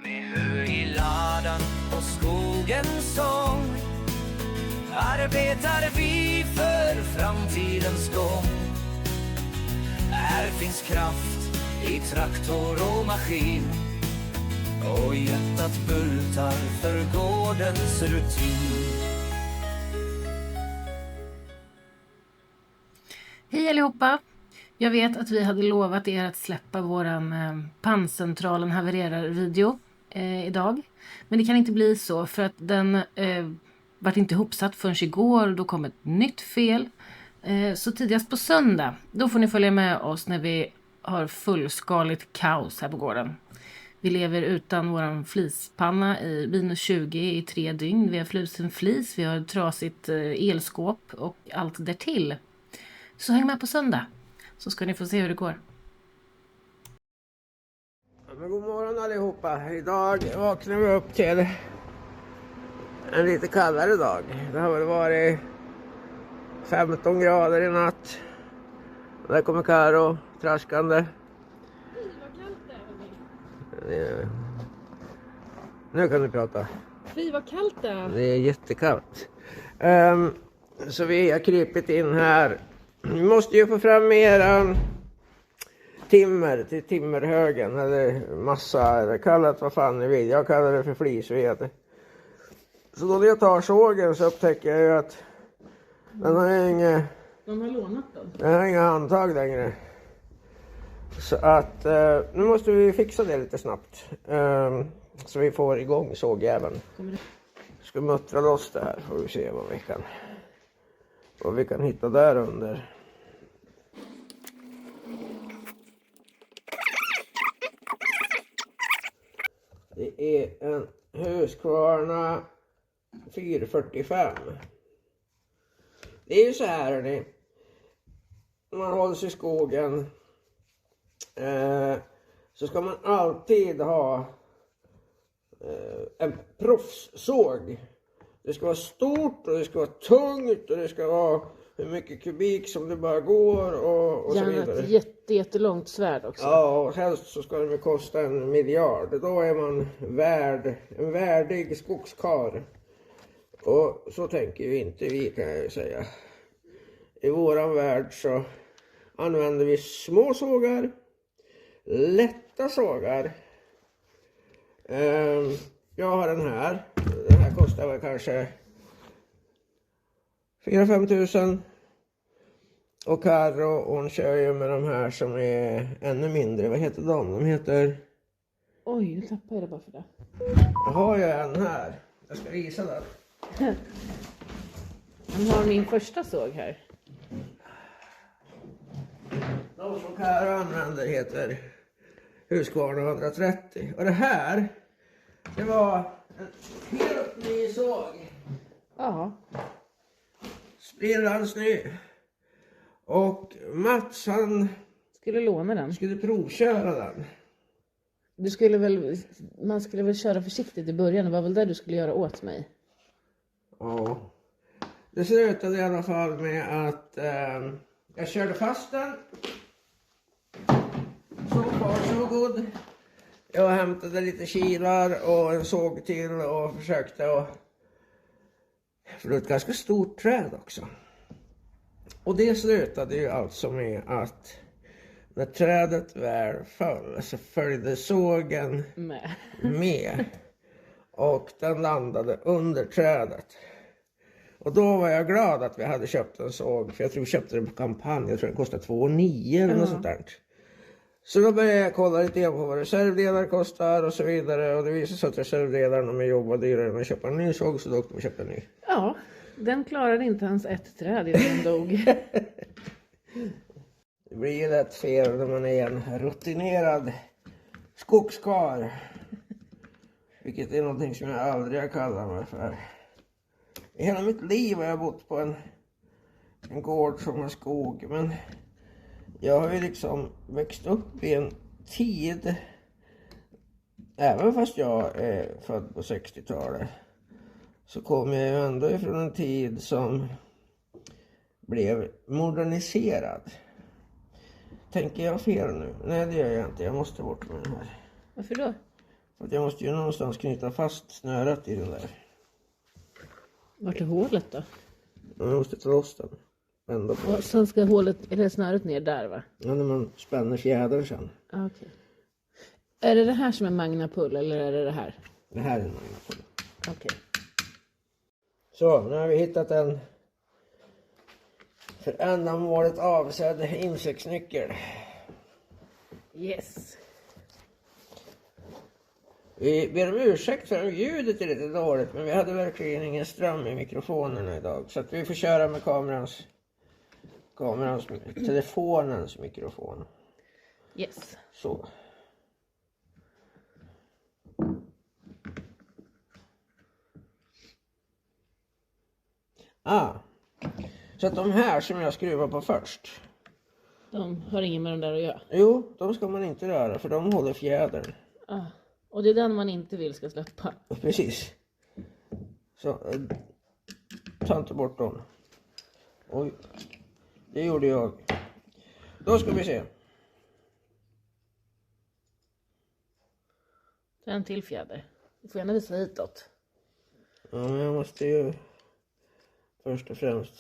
Med hö i ladan och skogens sång arbetar vi för framtidens gång. Här finns kraft i traktor och maskin, och hjärtat bultar för gårdens rutin. Hej allihopa! Jag vet att vi hade lovat er att släppa våran panncentralen havererar-video idag. Men det kan inte bli så, för att den vart inte ihopsatt förrän igår. Då kom ett nytt fel. Så tidigast på söndag, då får ni följa med oss när vi har fullskaligt kaos här på gården. Vi lever utan våran flispanna i minus 20 i 3 dygn. Vi har frusen flis, vi har trasigt elskåp och allt därtill. Så häng med på söndag, så ska ni få se hur det går. Men god morgon allihopa. Idag vaknar vi upp till en lite kallare dag. Det har väl varit 15 grader i natt. Där kommer Karo traskande. Fy vad kallt det är. Nu kan du prata. Fy vad kallt det är. Det är jättekallt. Så vi har krypit in här. Vi måste ju få fram mera timmer till timmerhögen. Eller massa, eller kallat vad fan ni vill. Jag kallar det för flisved. Så då när jag tar sågen så upptäcker jag ju att den har inga... De har lånat den. Den har inga handtag längre. Så att nu måste vi fixa det lite snabbt. Så vi får igång sågjäveln. Ska muttra loss det här, får vi se vad vi kan hitta där under. Det är en Husqvarna 445. Det är ju så här hörni. När man håller sig i skogen så ska man alltid ha en proffssåg. Det ska vara stort och det ska vara tungt och det ska vara hur mycket kubik som det bara går och så vidare. Gärna ett jättelångt svärd också. Ja, och helst så ska det kosta 1 miljard. Då är man en värdig skogskar. Och så tänker ju inte vi, kan jag ju säga. I våran värld så använder vi små sågar, lätta sågar. Jag har den här. Den här kostar väl kanske 4-5 tusen. Och Karo, hon kör ju med de här som är ännu mindre. Vad heter de? De heter... Oj, nu tappade jag det bara för det. Jag har ju en här. Jag ska visa den. Han har min första såg här. De som Karo använder heter Husqvarna 130. Och det här, det var en helt ny såg. Ja. Sprillans ny. Och Mats han Skulle låna den. skulle provköra den. Man skulle väl köra försiktigt i början. Det var väl det du skulle göra åt mig. Ja. Det slutade i alla fall med att jag körde fast den. Så god. Jag hämtade lite kilar och en såg till och försökte att... För det är ett ganska stort träd också. Och det slutade ju alltså med att när trädet väl föll så följde sågen med. Och den landade under trädet. Och då var jag glad att vi hade köpt en såg. För jag tror vi köpte den på kampanj. Jag tror den kostade 2,9 eller något sånt där. Så då började jag kolla lite grann på vad reservdelar kostar och så vidare. Och det visade sig att reservdelarna med jobb var dyrare än att köpa en ny såg. Så då åkte vi och köpte en ny. Ja, den klarade inte hans ett träd innan den dog. Det blir ju lätt fel när man är en rutinerad skogskar. Vilket är någonting som jag aldrig har kallat mig för. I hela mitt liv har jag bott på en gård som har skog. Men jag har ju liksom växt upp i en tid, även fast jag är född på 60-talet, så kommer jag ju ändå ifrån en tid som blev moderniserad. Tänker jag fel nu? Nej, det gör jag inte. Jag måste bort med den här. Varför då? För att jag måste ju någonstans knyta fast snöret i den där. Vart är hålet då? Jag måste ta loss den. Vända på. Och sen ska hålet, eller snöret ner där va? Ja, när man spänner fjädern sen. Okej. Är det här som är magnapull eller är det här? Det här är en magnapull. Okej. Så, nu har vi hittat en för ändamålet avsedd insektsnyckel. Yes. Vi ber om ursäkt för att ljudet är lite dåligt, men vi hade verkligen ingen ström i mikrofonerna idag. Så att vi får köra med telefonens mikrofon. Yes. Så. Så att de här som jag skruvar på först. De har ingen med den där att göra. Jo, de ska man inte röra för de håller fjädern. Och det är den man inte vill ska släppa. Precis. Så, ta inte bort dem. Oj, det gjorde jag. Då ska vi se. Det är en till fjäder. Du får gärna visa hitåt. Ja, men jag måste ju först och främst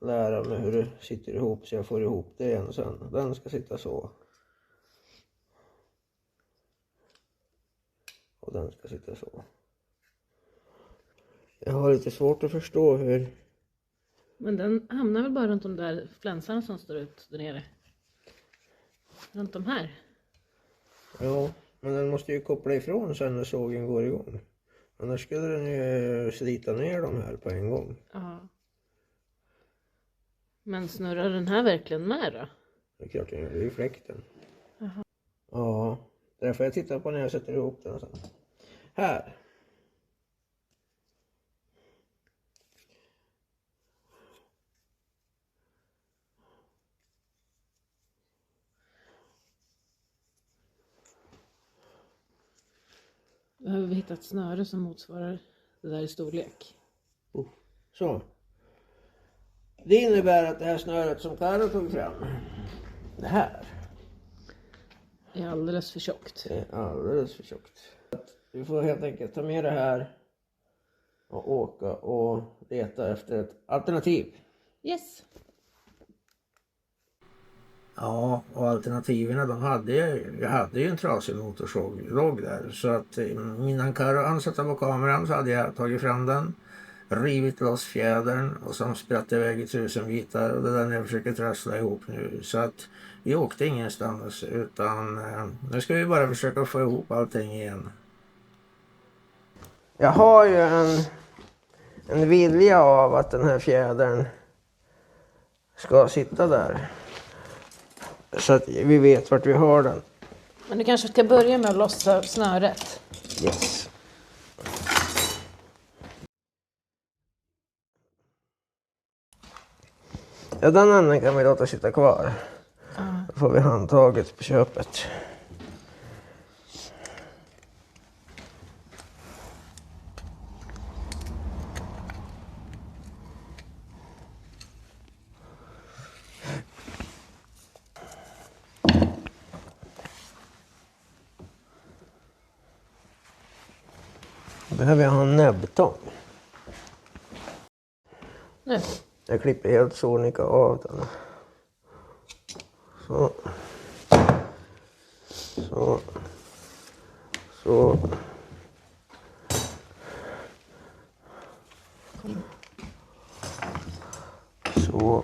lära mig hur det sitter ihop så jag får ihop det igen sen. Den ska sitta så. Och den ska sitta så. Jag har lite svårt att förstå hur... Men den hamnar väl bara runt de där flänsarna som står ut där nere. Runt de här. Ja, men den måste ju koppla ifrån sen när sågen går igång. Annars skulle den ju slita ner de här på en gång. Ja. Men snurrar den här verkligen med då? Det är klart den gör, det är ju fläkten. Jaha. Ja, det får jag titta på när jag sätter ihop den sen. Här. Då har vi hittat snöre som motsvarar det där i storlek. Så. Det innebär att det här snöret som Karo tog fram, det här, är alldeles för tjockt. är alldeles för tjockt. Vi får helt enkelt ta med det här och åka och leta efter ett alternativ. Yes. Ja, och alternativen jag hade ju en trasig motorsåg där. Så att innan Karo ansatte på kameran så hade jag tagit fram den, rivit loss fjädern och som spratt iväg i 1000 bitar. Och det är den jag försöker trassla ihop nu. Så att vi åkte ingenstans utan nu ska vi bara försöka få ihop allting igen. Jag har ju en vilja av att den här fjädern ska sitta där. Så att vi vet vart vi har den. Men du kanske ska börja med att lossa snöret. Yes. Ja, den änden kan vi låta sitta kvar. Då får vi handtaget på köpet. Behöver jag ha en näbbtång? Nu. Jag klipper helt sonika av den. Så. Så. Så. Så.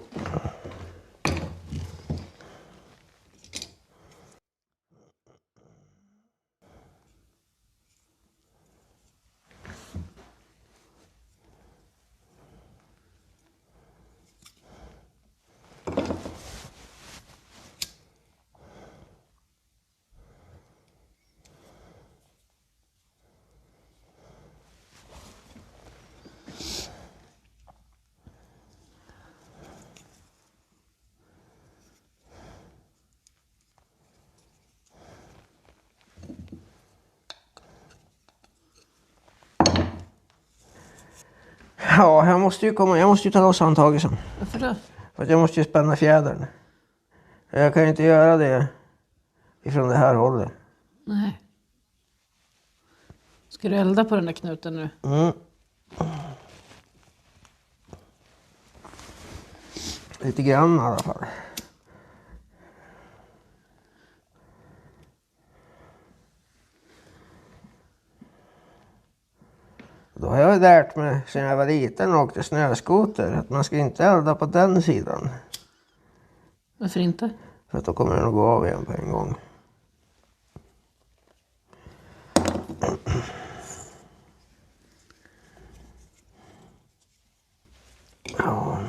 Ja, jag måste ju ta loss handtaget sen. Varför då? För att jag måste ju spänna fjädern. Jag kan ju inte göra det ifrån det här hållet. Nej. Ska du elda på den där knuten nu? Lite grann i alla fall. Då har jag lärt mig sedan jag var liten och åkte snöskoter att man ska inte elda på den sidan. Varför inte? För att då kommer den att gå av igen på en gång. Ja.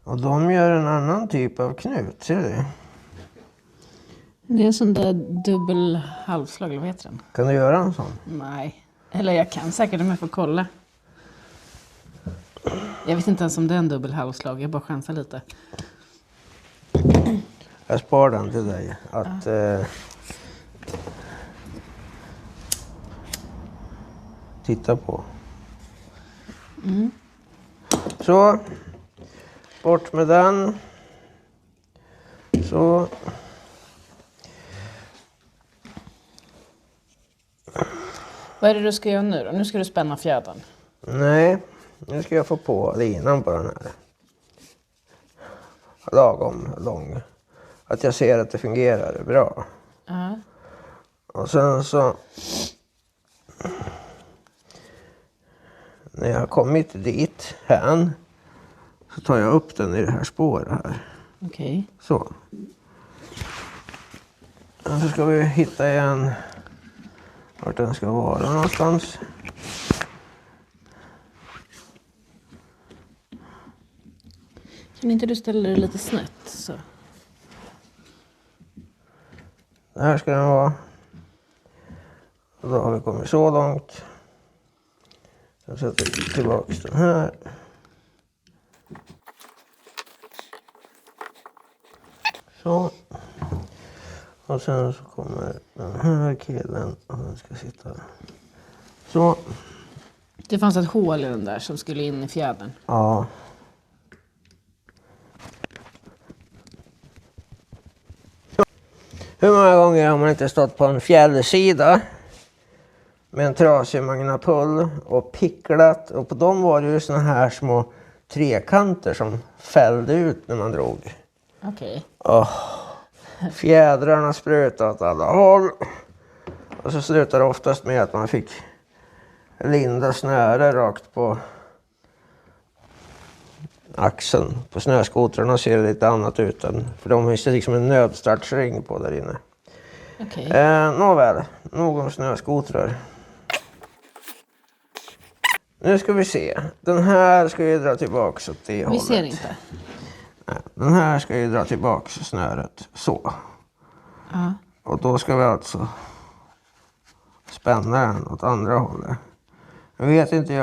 Och de gör en annan typ av knut, ser du? Det är en sån där dubbel halvslag, eller vad heter den? Kan du göra en sån? Nej. Eller jag kan säkert om jag får kolla. Jag vet inte ens om det är en dubbel halvslag. Jag bara chansar lite. Jag spar den till dig. Att, titta på. Så. Bort med den. Så. Vad är det du ska göra nu då? Nu ska du spänna fjädern. Nej, nu ska jag få på linan på den här. Lagom lång. Att jag ser att det fungerar bra. Ja. Och sen så. När jag har kommit dit här. Så tar jag upp den i det här spåret här. Okej. Så. Och så ska vi hitta igen vart den ska vara någonstans. Kan inte du ställa dig lite snett så? Det här ska den vara. Och då har vi kommit så långt. Jag sätter tillbaka den här. Så. Och sen så kommer den här killen och den ska sitta. Så. Det fanns ett hål i den där som skulle in i fjädern. Ja. Hur många gånger har man inte stått på en fjällsida med en trasig magnapull och picklat, och på dem var det ju såna här små trekanter som fällde ut när man drog. Okej. Fjädrarna sprutade åt alla håll. Och så slutade det oftast med att man fick linda snöre rakt på axeln. På snöskotrarna ser det lite annat ut än, för de har ju liksom en nödstartsring på där inne. Okej. Nåväl, nog om snöskotrar. Nu ska vi se. Den här ska ju dra tillbaks åt det hållet. Vi ser inte. Nej, den här ska ju dra tillbaks snöret. Så. Ja. Och då ska vi alltså spänna den åt andra hållet. Jag vet inte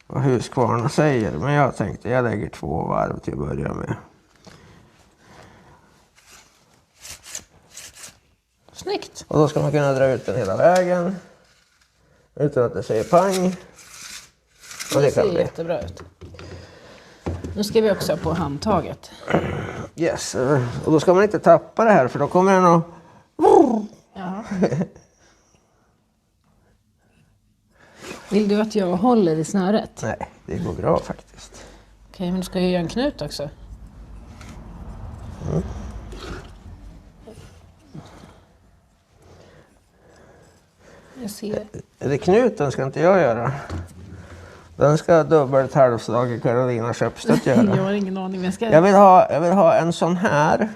vad Husqvarna säger, men jag tänkte jag lägger 2 varv till att börja med. Snyggt. Och då ska man kunna dra ut den hela vägen utan att det säger pang. Och Det det kan ser bli. jättebra ut. Nu ska vi också på handtaget. Yes, och då ska man inte tappa det här, för då kommer den att... Ja. Vill du att jag håller i snöret? Nej, det går bra faktiskt. Okej, men du ska ju göra en knut också. Jag ser. Eller knuten ska inte jag göra. Den ska dubbelt halvslag Carolina Köpstedt Jag göra. har ingen aning, men jag ska... Jag vill ha en sån här.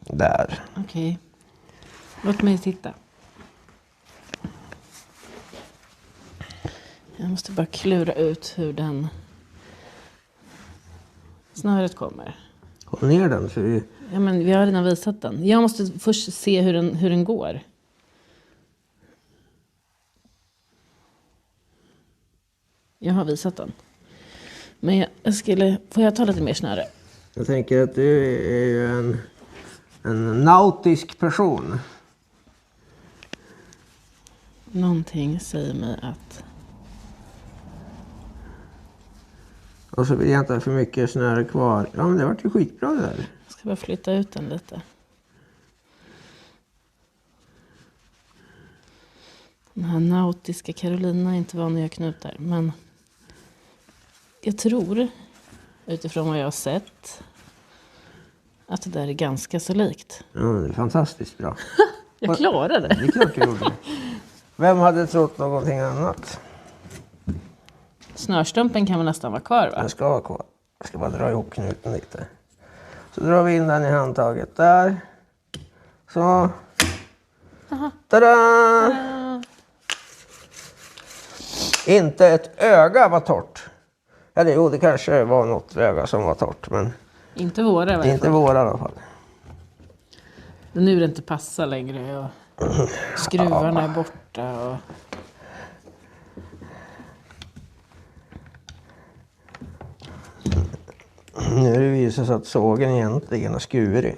Där. Okej. Låt mig titta. Jag måste bara klura ut hur den... Snöret kommer. Håll ner den. Så vi... Ja, men vi har redan visat den. Jag måste först se hur den går. Jag har visat den. Men får jag ta lite mer snöre? Jag tänker att du är ju en nautisk person. Någonting säger mig att... Och så vill jag inte ha för mycket snöre kvar. Ja, men det vart ju skitbra det där. Jag ska bara flytta ut den lite. Den här nautiska Carolina är inte van att göra knutar. Men jag tror, utifrån vad jag har sett, att det där är ganska så likt. Ja, det är fantastiskt bra. Jag klarade det. Det är klart du gjorde. Vem hade trott någonting annat? Snörstumpen kan väl nästan vara kvar, va? Den ska vara kvar. Jag ska bara dra ihop knuten lite. Så drar vi in den i handtaget där. Så. Tada! Inte ett öga var torrt. Eller jo, det kanske var något öga som var torrt. Men Inte våra, i alla det är inte fall. våra i alla fall. Nu är det inte passa längre. Och skruvarna är borta. Och... Nu är det visat sig att sågen egentligen är skurig.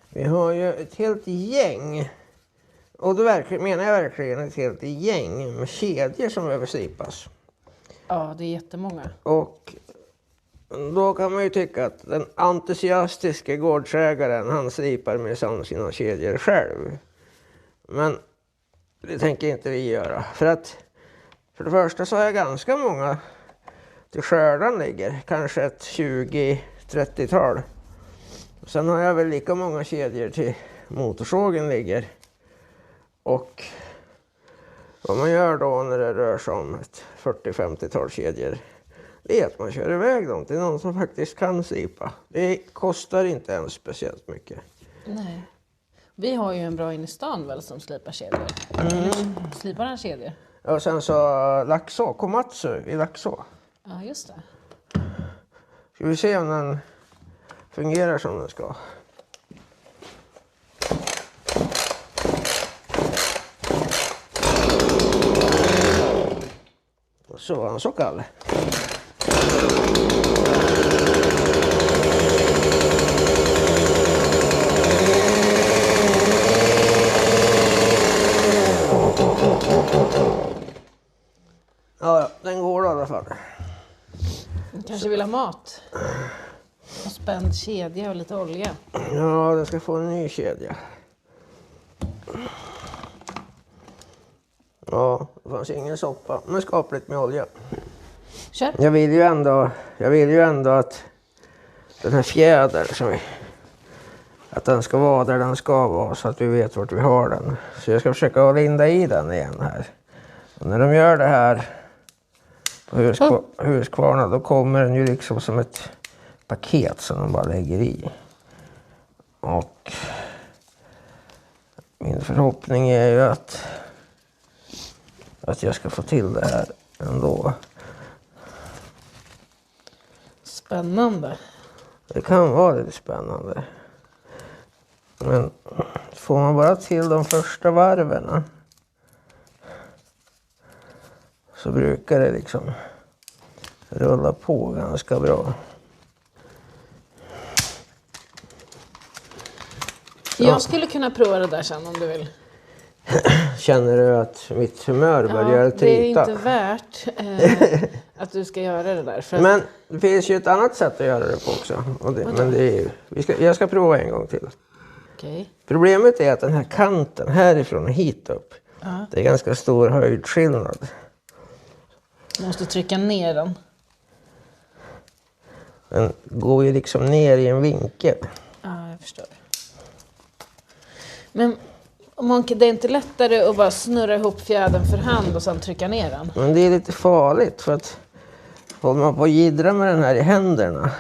Vi har ju ett helt gäng. Och då menar jag verkligen ett helt gäng med kedjor som behöver slipas. Ja, det är jättemånga. Och då kan man ju tycka att den entusiastiska gårdsägaren, han slipar med sina kedjor själv. Men det tänker inte vi göra. För det första så har jag ganska många till skördan ligger. Kanske ett 20-30-tal. Sen har jag väl lika många kedjor till motorsågen ligger. Och vad man gör då när det rör sig om ett 40-50-tal kedjor, det är att man kör iväg dem till någon som faktiskt kan slipa. Det kostar inte ens speciellt mycket. Nej. Vi har ju en bra in i stan väl som slipar kedjor. Slipar han kedjor? Och sen så Laxå, Komatsu i Laxå. Ja, just det. Ska vi se om den fungerar som den ska. Och så var han så kall. Ja, den går i alla fall. Kanske vill ha mat. Och spänd kedja och lite olja. Ja, den ska få en ny kedja. Ja, det fanns ingen soppa, men skapligt med olja. Kör. Jag vill ju ändå att den här fjädern att den ska vara där den ska vara så att vi vet vart vi har den. Så jag ska försöka linda i den igen här. Och när de gör det här på Husqvarna, då kommer den ju liksom som ett paket som de bara lägger i. Och min förhoppning är ju att jag ska få till det här ändå. Spännande. Det kan vara lite spännande. Men får man bara till de första varven så brukar det liksom rulla på ganska bra. Jag skulle kunna prova det där sen om du vill. Känner du att mitt humör börjar det är tryta? inte värt att du ska göra det där. För Men det finns ju ett annat sätt att göra det på också. Men det är ju, jag ska prova en gång till. Okej. Problemet är att den här kanten härifrån och hit upp, det är ganska stor höjdskillnad. Du måste trycka ner den. Den går ju liksom ner i en vinkel. Ja, jag förstår. Men det är inte lättare att bara snurra ihop fjädern för hand och sen trycka ner den? Men det är lite farligt för att håller man på att jiddra med den här i händerna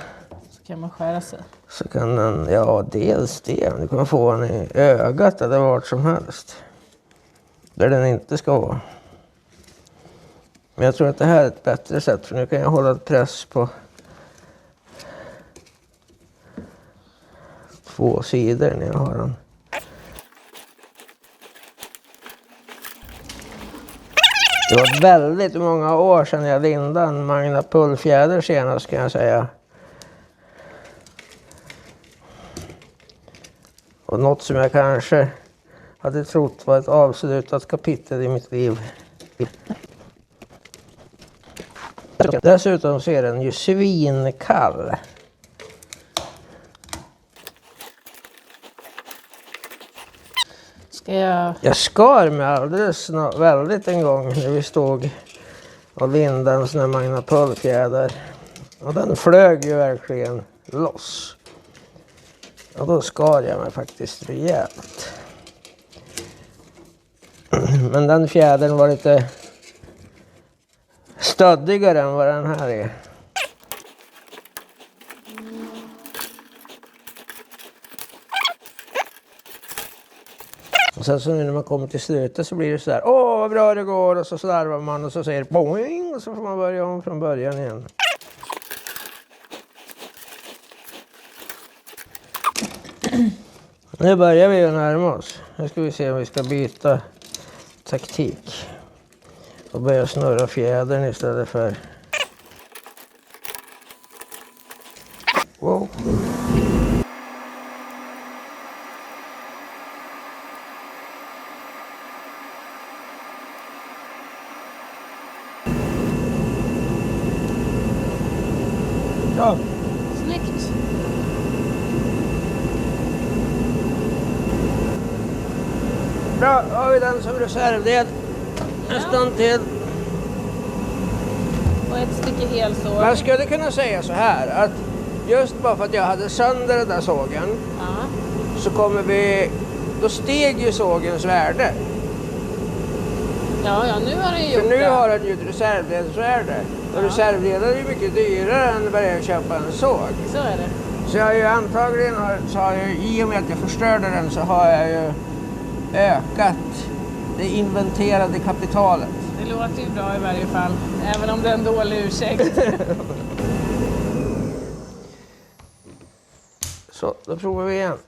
Så kan man skära sig. så kan den, dels det, du kan få den i ögat eller vart som helst. Där den inte ska vara. Men jag tror att det här är ett bättre sätt för nu kan jag hålla ett press på 2 sidor när jag har den. . 1, Det var väldigt många år sedan jag lindade en Magna Pull-fjäder senast, kan jag säga. Och något som jag kanske hade trott var ett avslutat kapitel i mitt liv. Dessutom så är den ju svinkall. Jag skar mig alldeles väldigt en gång när vi stod och lindade en sån här Magna Pull-fjäder. Och den flög ju verkligen loss. Och då skar jag mig faktiskt rejält. Men den fjädern var lite stöddigare än vad den här är. Och sen så nu när man kommer till slutet så blir det så där: åh vad bra det går, och så slarvar man och så säger boing, och så får man börja om från början igen. Nu börjar vi ju närma oss. Nu ska vi se om vi ska byta taktik och börja snurra fjädern istället för... Wow. Ja. Snyggt. Bra, har vi den som reservdel. Nästan till. Och ett stycke helsår. Man skulle kunna säga så här att just bara för att jag hade sönder den där sågen, Ja. så då steg ju sågens värde. Ja, nu har den gjort För nu det. har den ju ett reservdelsvärde. Och reservdelar är ju mycket dyrare än att börja köpa en såg. Så är det. Så jag har ju antagligen, i och med att jag förstörde den, så har jag ju ökat det inventerade kapitalet. Det låter ju bra i varje fall. Även om det är en dålig ursäkt. Så, då provar vi igen.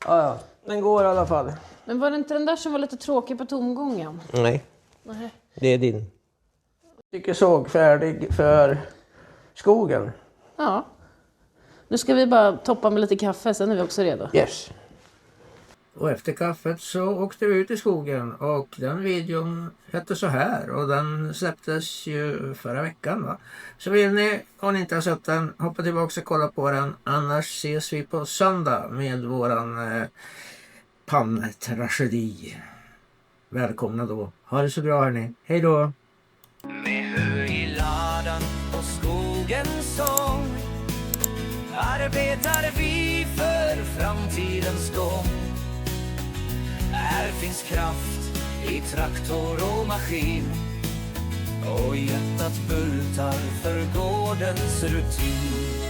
Ja, den går i alla fall. Men var det inte den där som var lite tråkig på tomgången? Nej, Nej. det är din. Tycker såg färdig för skogen. Ja. Nu ska vi bara toppa med lite kaffe, sen är vi också redo. Yes. Och efter kaffet så åkte vi ut i skogen, och den videon hette så här, och den släpptes ju förra veckan, va? Så vill ni, om ni inte har sett den, hoppa tillbaka och kolla på den. Annars ses vi på söndag med våran panntragedi. Välkomna då. Ha det så bra hörni. Hej då! Med hö i ladan och skogens sång arbetar vi för framtidens gång. Här finns kraft i traktor och maskin, och hjärtat bultar för gårdens rutin.